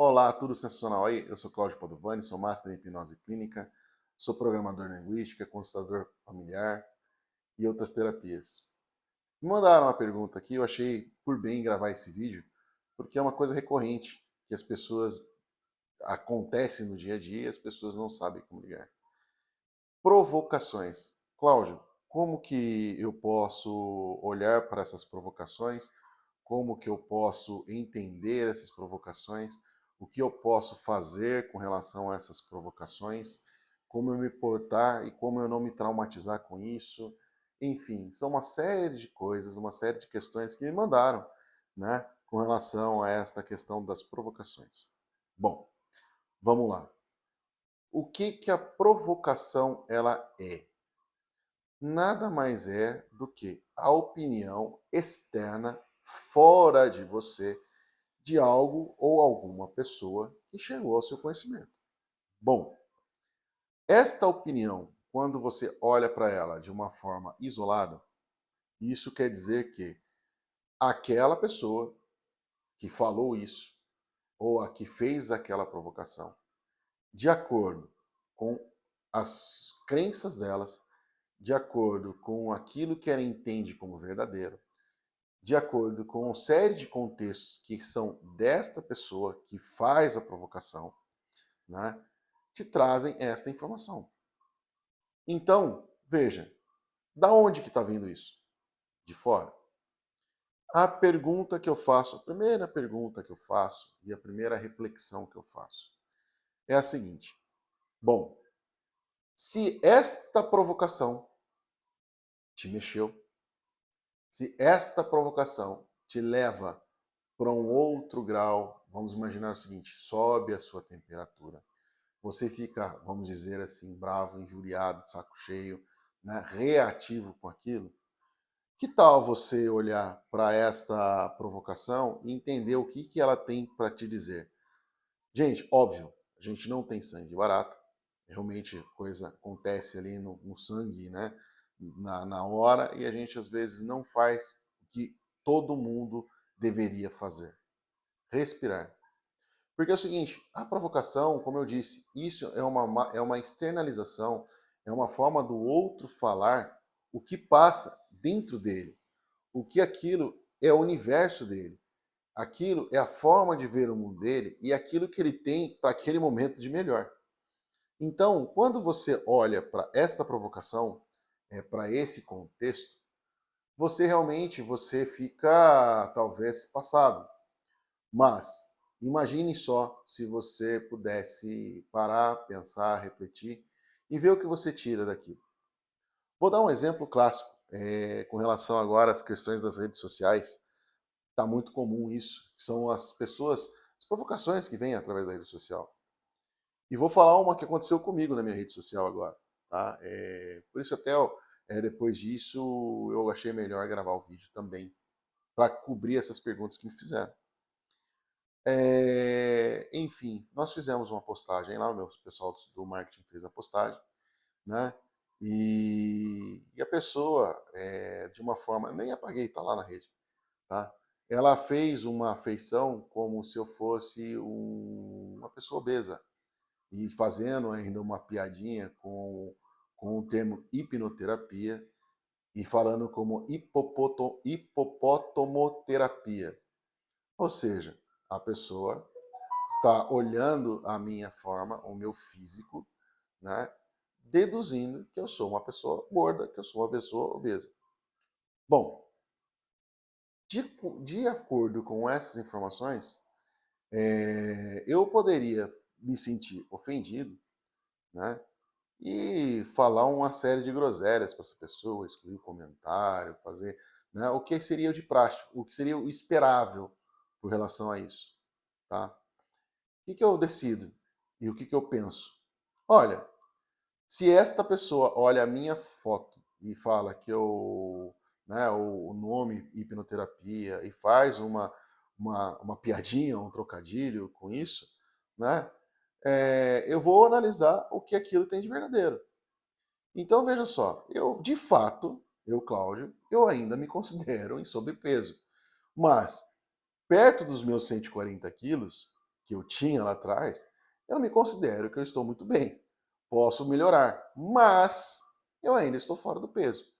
Olá, tudo sensacional aí? Eu sou Cláudio Padovani, sou Master em Hipnose Clínica, sou programador linguística, consultador familiar e outras terapias. Me mandaram uma pergunta aqui, eu achei por bem gravar esse vídeo, porque é uma coisa recorrente, que as pessoas acontece no dia a dia e as pessoas não sabem como ligar. Provocações. Cláudio, como que eu posso olhar para essas provocações? Como que eu posso entender essas provocações? O que eu posso fazer com relação a essas provocações? Como eu me portar e como eu não me traumatizar com isso? Enfim, são uma série de coisas, uma série de questões que me mandaram, né, com relação a esta questão das provocações. Bom, vamos lá. O que que a provocação ela é? Nada mais é do que a opinião externa, fora de você, de algo ou alguma pessoa que chegou ao seu conhecimento. Bom, esta opinião, quando você olha para ela de uma forma isolada, isso quer dizer que aquela pessoa que falou isso, ou a que fez aquela provocação, de acordo com as crenças delas, de acordo com aquilo que ela entende como verdadeiro, de acordo com uma série de contextos que são desta pessoa que faz a provocação, né, te trazem esta informação. Então, veja, da onde que está vindo isso? De fora. A pergunta que eu faço, a primeira pergunta que eu faço e a primeira reflexão que eu faço é a seguinte: bom, se esta provocação te mexeu, se esta provocação te leva para um outro grau, vamos imaginar o seguinte, sobe a sua temperatura, você fica, vamos dizer assim, bravo, injuriado, de saco cheio, né, reativo com aquilo, que tal você olhar para esta provocação e entender o que, que ela tem para te dizer? Gente, óbvio, a gente não tem sangue barato, realmente coisa acontece ali no sangue, né, na hora, e a gente às vezes não faz o que todo mundo deveria fazer. Respirar. Porque é o seguinte, a provocação, como eu disse, isso é uma externalização, é uma forma do outro falar o que passa dentro dele, o que aquilo é o universo dele, aquilo é a forma de ver o mundo dele e aquilo que ele tem para aquele momento de melhor. Então, quando você olha para esta provocação, para esse contexto, você realmente você fica talvez passado. Mas imagine só se você pudesse parar, pensar, refletir e ver o que você tira daquilo. Vou dar um exemplo clássico, com relação agora às questões das redes sociais. Está muito comum isso, que são as pessoas, as provocações que vêm através da rede social. E vou falar uma que aconteceu comigo na minha rede social agora. Tá? Por isso até depois disso eu achei melhor gravar o vídeo também, para cobrir essas perguntas que me fizeram. Enfim, nós fizemos uma postagem lá, o meu pessoal do marketing fez a postagem, né? E a pessoa, de uma forma, eu nem apaguei, tá lá na rede, tá? Ela fez uma feição como se eu fosse uma pessoa obesa e fazendo ainda uma piadinha com o termo hipnoterapia e falando como hipopotomoterapia. Ou seja, a pessoa está olhando a minha forma, o meu físico, né, deduzindo que eu sou uma pessoa gorda, que eu sou uma pessoa obesa. Bom, de acordo com essas informações, eu poderia me sentir ofendido, né, e falar uma série de groselhas para essa pessoa, excluir o comentário, fazer, né, o que seria o de praxe, o que seria o esperável por relação a isso, tá? O que, que eu decido e o que, que eu penso? Olha, se esta pessoa olha a minha foto e fala que eu, né, o nome hipnoterapia e faz uma piadinha, um trocadilho com isso, né, eu vou analisar o que aquilo tem de verdadeiro. Então veja só, eu de fato, eu Cláudio, eu ainda me considero em sobrepeso, mas perto dos meus 140 quilos, que eu tinha lá atrás, eu me considero que eu estou muito bem. Posso melhorar, mas eu ainda estou fora do peso.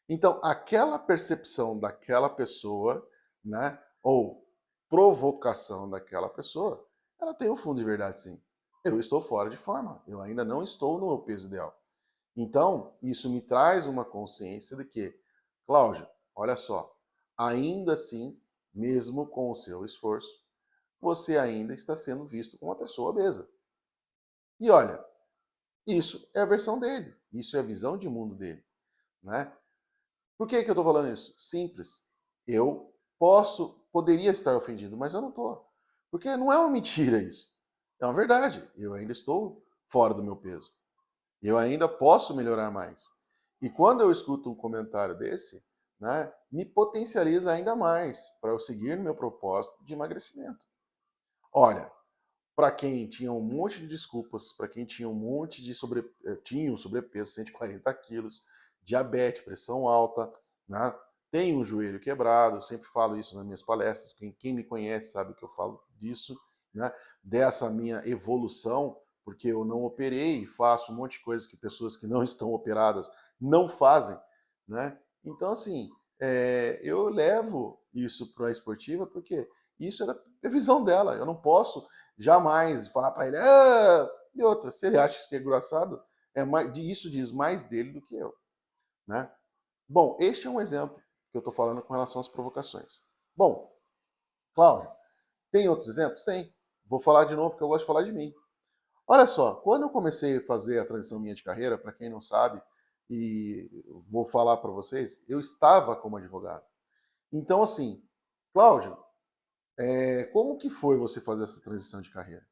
Então, aquela percepção daquela pessoa, né, ou provocação daquela pessoa, ela tem um fundo de verdade, sim. Eu estou fora de forma, eu ainda não estou no meu peso ideal. Então, isso me traz uma consciência de que, Cláudio, olha só, ainda assim, mesmo com o seu esforço, você ainda está sendo visto como uma pessoa obesa. E olha, isso é a versão dele, isso é a visão de mundo dele, né? Por que eu estou falando isso? Simples. Eu poderia estar ofendido, mas eu não estou. Porque não é uma mentira isso. É uma verdade. Eu ainda estou fora do meu peso. Eu ainda posso melhorar mais. E quando eu escuto um comentário desse, né, me potencializa ainda mais para eu seguir no meu propósito de emagrecimento. Olha, para quem tinha um monte de desculpas, para quem tinha um monte de tinha um sobrepeso, 140 quilos, diabetes, pressão alta, né? Tem um joelho quebrado, eu sempre falo isso nas minhas palestras, quem me conhece sabe que eu falo disso, né? Dessa minha evolução, porque eu não operei e faço um monte de coisas que pessoas que não estão operadas não fazem, né? Então, assim, eu levo isso para a esportiva porque isso é a visão dela, eu não posso jamais falar para ele, e outra, se ele acha que é engraçado, isso diz mais dele do que eu, né? Bom, este é um exemplo que eu estou falando com relação às provocações. Bom, Cláudio, tem outros exemplos? Tem. Vou falar de novo, porque eu gosto de falar de mim. Olha só, quando eu comecei a fazer a transição minha de carreira, para quem não sabe, e vou falar para vocês, eu estava como advogado. Então, assim, Cláudio, como que foi você fazer essa transição de carreira?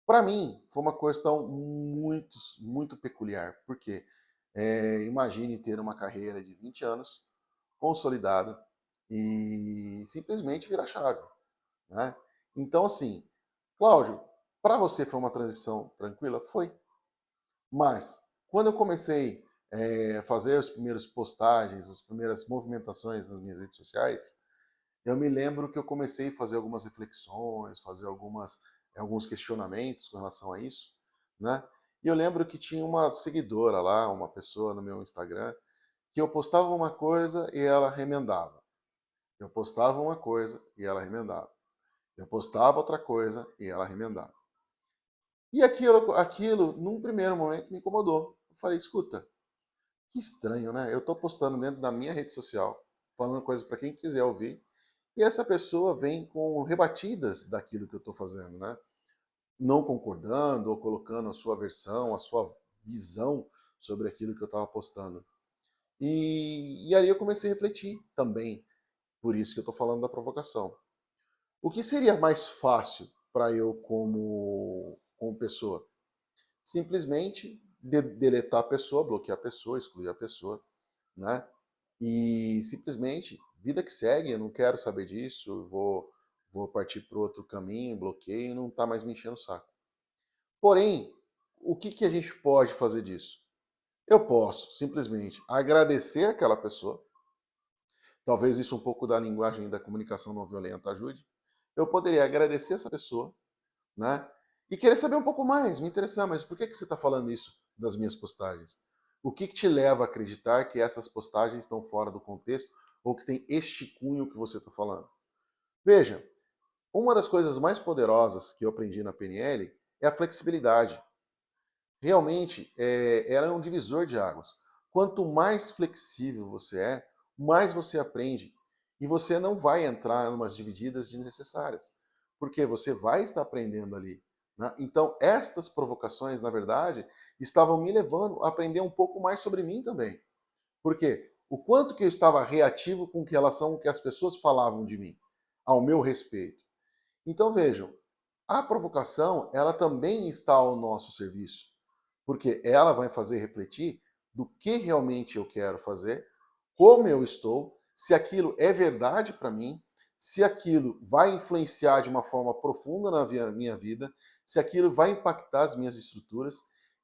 Para mim, foi uma questão muito peculiar, porque imagine ter uma carreira de 20 anos, consolidada, e simplesmente virar chave, né? Então, assim, Cláudio, para você foi uma transição tranquila? Foi. Mas, quando eu comecei a fazer as primeiras postagens, as primeiras movimentações nas minhas redes sociais, eu me lembro que eu comecei a fazer algumas reflexões, fazer alguns questionamentos com relação a isso, né? E eu lembro que tinha uma seguidora lá, uma pessoa no meu Instagram, que eu postava uma coisa e ela remendava. Eu postava uma coisa e ela remendava. Eu postava outra coisa e ela remendava. E aquilo, num primeiro momento, me incomodou. Eu falei, escuta, que estranho, né? Eu estou postando dentro da minha rede social, falando coisas para quem quiser ouvir, e essa pessoa vem com rebatidas daquilo que eu estou fazendo, né? Não concordando ou colocando a sua versão, a sua visão sobre aquilo que eu estava postando. E aí eu comecei a refletir também, por isso que eu estou falando da provocação. O que seria mais fácil para eu como pessoa? Simplesmente deletar a pessoa, bloquear a pessoa, excluir a pessoa, né? E simplesmente, vida que segue, eu não quero saber disso, vou partir para outro caminho, bloqueio, não está mais me enchendo o saco. Porém, o que a gente pode fazer disso? Eu posso simplesmente agradecer aquela pessoa, talvez isso um pouco da linguagem da comunicação não violenta ajude. Eu poderia agradecer essa pessoa, né? E querer saber um pouco mais, me interessar, mas por que você está falando isso das minhas postagens? O que te leva a acreditar que essas postagens estão fora do contexto ou que tem este cunho que você está falando? Veja, uma das coisas mais poderosas que eu aprendi na PNL é a flexibilidade. Realmente, ela é um divisor de águas. Quanto mais flexível você é, mais você aprende. E você não vai entrar em umas divididas desnecessárias, porque você vai estar aprendendo ali, né? Então, estas provocações, na verdade, estavam me levando a aprender um pouco mais sobre mim também. Por quê? O quanto que eu estava reativo com relação ao que as pessoas falavam de mim, ao meu respeito. Então, vejam, a provocação, ela também está ao nosso serviço, porque ela vai fazer refletir do que realmente eu quero fazer, como eu estou, se aquilo é verdade para mim, se aquilo vai influenciar de uma forma profunda na minha vida, se aquilo vai impactar as minhas estruturas.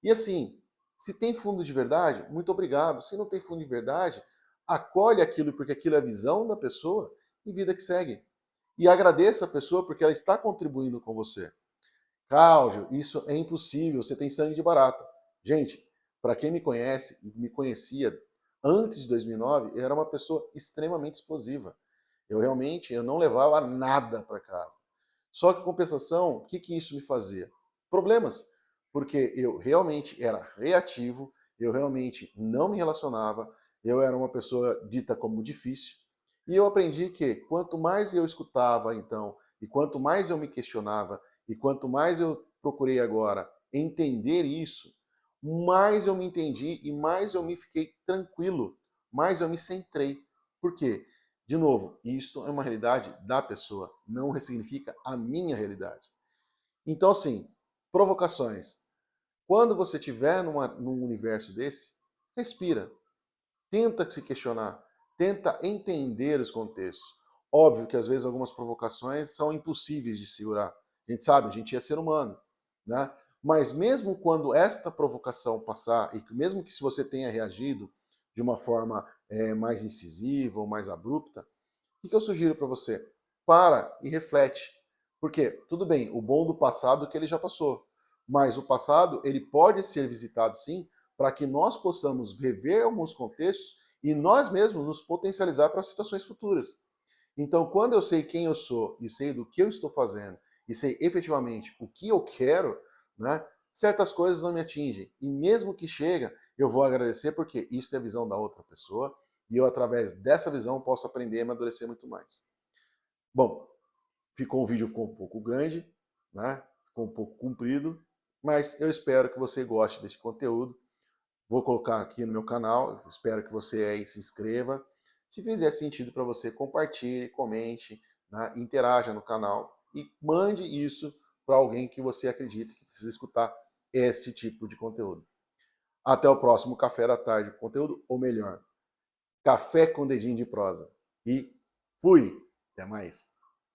E assim, se tem fundo de verdade, muito obrigado. Se não tem fundo de verdade, acolhe aquilo porque aquilo é a visão da pessoa e vida que segue. E agradeça a pessoa porque ela está contribuindo com você. Cláudio, isso é impossível, você tem sangue de barata. Gente, para quem me conhece e me conhecia antes de 2009, eu era uma pessoa extremamente explosiva. Eu não levava nada para casa. Só que, em compensação, o que, que isso me fazia? Problemas. Porque eu realmente era reativo, eu realmente não me relacionava, eu era uma pessoa dita como difícil. E eu aprendi que quanto mais eu escutava, então, e quanto mais eu me questionava, e quanto mais eu procurei agora entender isso, mais eu me entendi e mais eu me fiquei tranquilo, mais eu me centrei. Por quê? De novo, isto é uma realidade da pessoa, não ressignifica a minha realidade. Então, assim, provocações. Quando você estiver num universo desse, respira. Tenta se questionar. Tenta entender os contextos. Óbvio que às vezes algumas provocações são impossíveis de segurar. A gente sabe, a gente é ser humano, né? Mas mesmo quando esta provocação passar, e mesmo que se você tenha reagido de uma forma mais incisiva ou mais abrupta, o que eu sugiro para você? Para e reflete. Porque, tudo bem, o bom do passado é que ele já passou. Mas o passado, ele pode ser visitado sim, para que nós possamos rever alguns contextos e nós mesmos nos potencializar para situações futuras. Então, quando eu sei quem eu sou e sei do que eu estou fazendo e sei efetivamente o que eu quero, né, certas coisas não me atingem. E mesmo que chega, eu vou agradecer porque isso é a visão da outra pessoa e eu, através dessa visão, posso aprender e amadurecer muito mais. Bom, o vídeo ficou um pouco grande, né? Ficou um pouco comprido, mas eu espero que você goste desse conteúdo. Vou colocar aqui no meu canal, espero que você aí se inscreva. Se fizer sentido para você, compartilhe, comente, né? Interaja no canal e mande isso para alguém que você acredita que precisa escutar esse tipo de conteúdo. Até o próximo Café da Tarde conteúdo, ou melhor, Café com Dedinho de Prosa. E fui! Até mais!